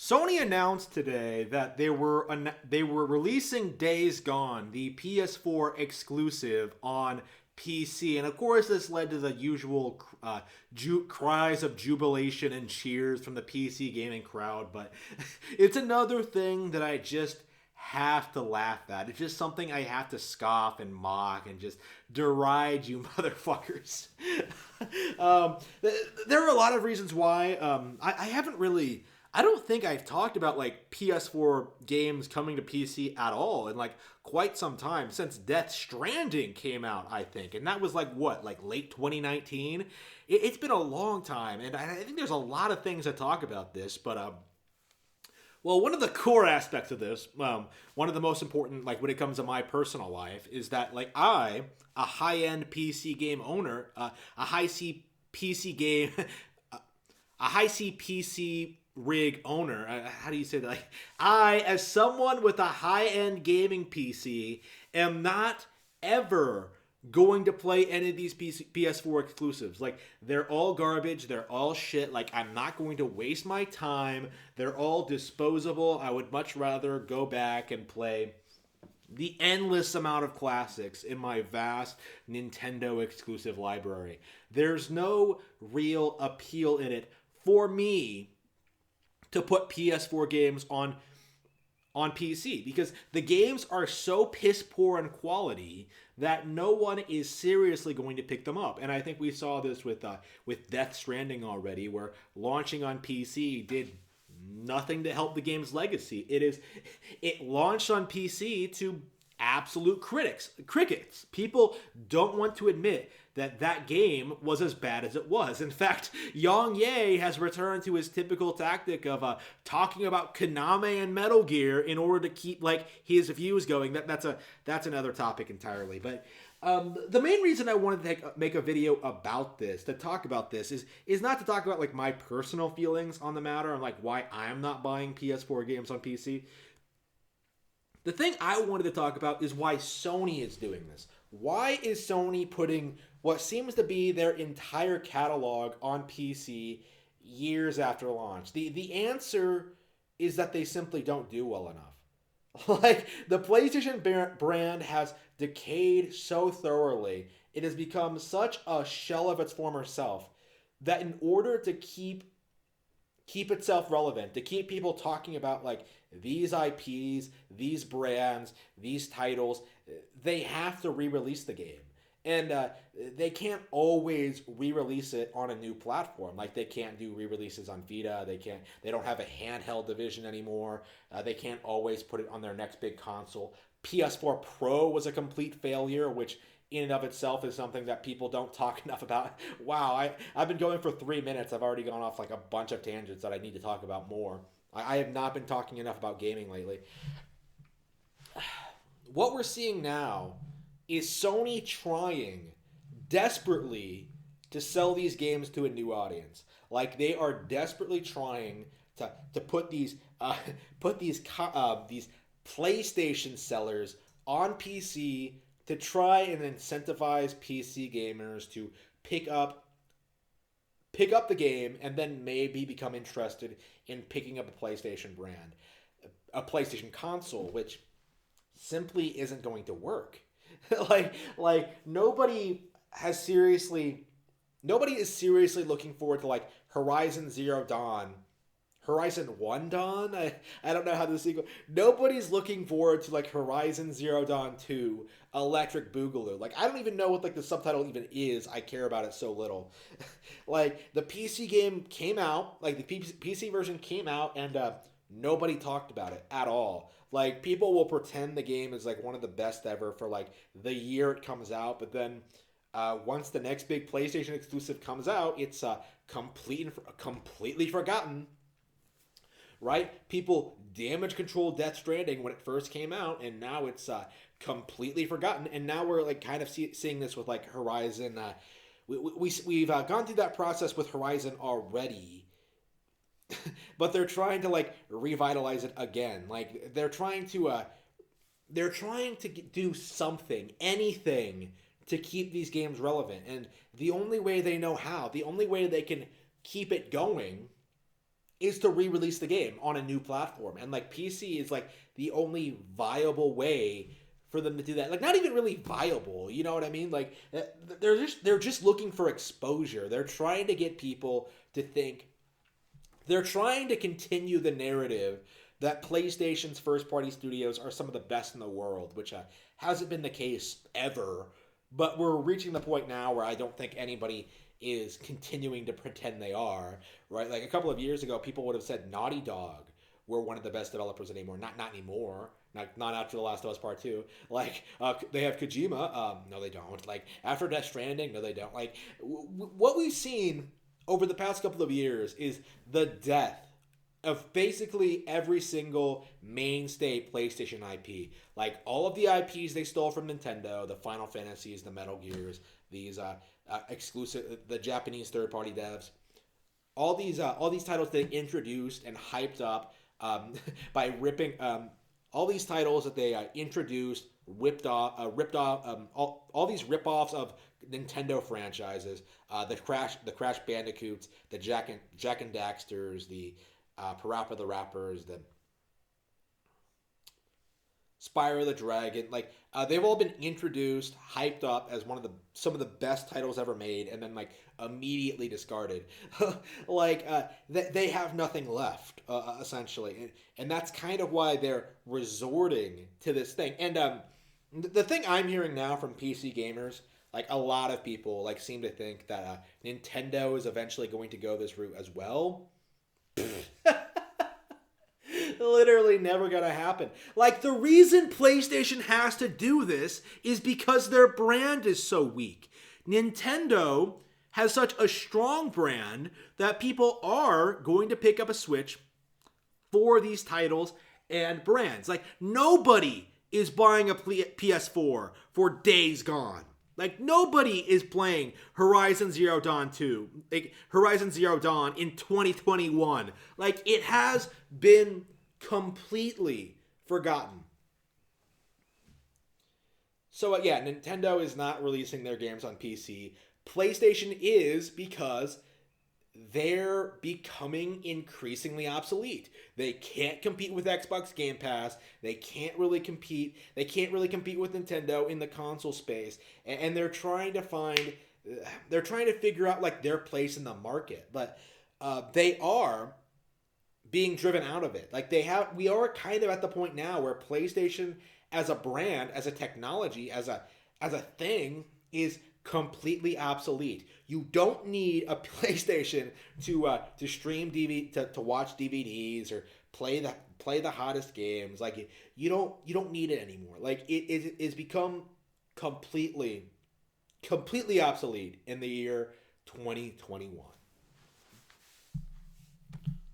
Sony announced today that they were releasing Days Gone, the PS4 exclusive, on PC, and of course, this led to the usual cries of jubilation and cheers from the PC gaming crowd. But it's another thing that I just have to laugh at. It's just something I have to scoff and mock and just deride you motherfuckers. um, there are a lot of reasons why. I haven't really. I don't think I've talked about like PS4 games coming to PC at all in like quite some time since Death Stranding came out, I think. And that was like what, like late 2019? It's been a long time, and I think there's a lot of things to talk about this, but well, one of the core aspects of this, one of the most important, like when it comes to my personal life, is that like a high-end PC game owner, a high-C PC game, a high-C PC rig owner. How do you say that? Like, I, as someone with a high-end gaming PC, am not ever going to play any of these PS4 exclusives. Like, they're all garbage. They're all shit. Like, I'm not going to waste my time. They're all disposable. I would much rather go back and play the endless amount of classics in my vast Nintendo exclusive library. There's no real appeal in it for me to put PS4 games on PC, because the games are so piss poor in quality that no one is seriously going to pick them up. And I think we saw this with Death Stranding already, where launching on PC did nothing to help the game's legacy. It launched on PC to absolute crickets. People don't want to admit that game was as bad as it was. In fact, Yang Ye has returned to his typical tactic of talking about Konami and Metal Gear in order to keep like his views going. That's another topic entirely. But the main reason I wanted to make a video about this, to talk about this, is not to talk about like my personal feelings on the matter and like why I'm not buying PS4 games on PC. The thing I wanted to talk about is why Sony is doing this. Why is Sony putting what seems to be their entire catalog on PC years after launch? The answer is that they simply don't do well enough. Like, the PlayStation brand has decayed so thoroughly, it has become such a shell of its former self, that in order to keep itself relevant, to keep people talking about like these IPs, these brands, these titles, they have to re-release the game. And they can't always re-release it on a new platform. Like, they can't do re-releases on Vita. They don't have a handheld division anymore. They can't always put it on their next big console. PS4 Pro was a complete failure, which in and of itself is something that people don't talk enough about. Wow, I've been going for 3 minutes. I've already gone off like a bunch of tangents that I need to talk about more. I have not been talking enough about gaming lately. What we're seeing now is Sony trying desperately to sell these games to a new audience. Like, they are desperately trying to put these PlayStation sellers on PC to try and incentivize PC gamers to pick up the game and then maybe become interested in picking up a PlayStation brand, a PlayStation console, which simply isn't going to work. like nobody is seriously looking forward to like Horizon 1 Dawn? I don't know how the sequel. Nobody's looking forward to like Horizon Zero Dawn 2 Electric Boogaloo. Like, I don't even know what like the subtitle even is. I care about it so little. Like, the PC game came out, like the PC version came out, and nobody talked about it at all. Like, people will pretend the game is like one of the best ever for like the year it comes out, but then once the next big PlayStation exclusive comes out, it's completely forgotten. Right? People damage controlled Death Stranding when it first came out, and now it's completely forgotten. And now we're like kind of seeing this with like Horizon. We've gone through that process with Horizon already, but they're trying to like revitalize it again. Like, they're trying to do something, anything, to keep these games relevant. And the only way they know how, the only way they can keep it going, is to re-release the game on a new platform, and like PC is like the only viable way for them to do that. Like not even really viable, you know what I mean? Like they're just looking for exposure. They're trying to get people to think, they're trying to continue the narrative that PlayStation's first party studios are some of the best in the world, which hasn't been the case ever. But we're reaching the point now where I don't think anybody is continuing to pretend they are, right? Like a couple of years ago, people would have said Naughty Dog were one of the best developers anymore. Not anymore. Not after The Last of Us Part 2. Like, they have Kojima. No, they don't. Like, after Death Stranding, no, they don't. Like, what we've seen over the past couple of years is the death of basically every single mainstay PlayStation IP. Like all of the IPs they stole from Nintendo, the Final Fantasies, the Metal Gears, these exclusive, the Japanese third-party devs, all these titles they introduced and hyped up by ripping all these titles that they introduced, ripped off all these rip-offs of Nintendo franchises, the Crash Bandicoots, the Jack and Daxters, the Parappa the Rappers, the Spyro the Dragon, like they've all been introduced, hyped up as some of the best titles ever made, and then like immediately discarded. Like they have nothing left essentially, and that's kind of why they're resorting to this thing. And the thing I'm hearing now from PC gamers, like a lot of people like seem to think that Nintendo is eventually going to go this route as well. Literally never gonna happen. Like the reason PlayStation has to do this is because their brand is so weak. Nintendo has such a strong brand that people are going to pick up a Switch for these titles and brands. Like nobody is buying a PS4 for Days Gone. Like nobody is playing Horizon Zero Dawn 2, like Horizon Zero Dawn in 2021. Like it has been completely forgotten. So yeah, Nintendo is not releasing their games on PC. PlayStation is, because they're becoming increasingly obsolete. They can't compete with Xbox Game Pass. They can't really compete. They can't really compete with Nintendo in the console space. And they're trying to figure out like their place in the market. But they are being driven out of it. Like we are kind of at the point now where PlayStation as a brand, as a technology, as a thing is completely obsolete. You don't need a PlayStation to stream DVD to watch DVDs or play the hottest games. Like you don't need it anymore. Like it is become completely obsolete in the year 2021.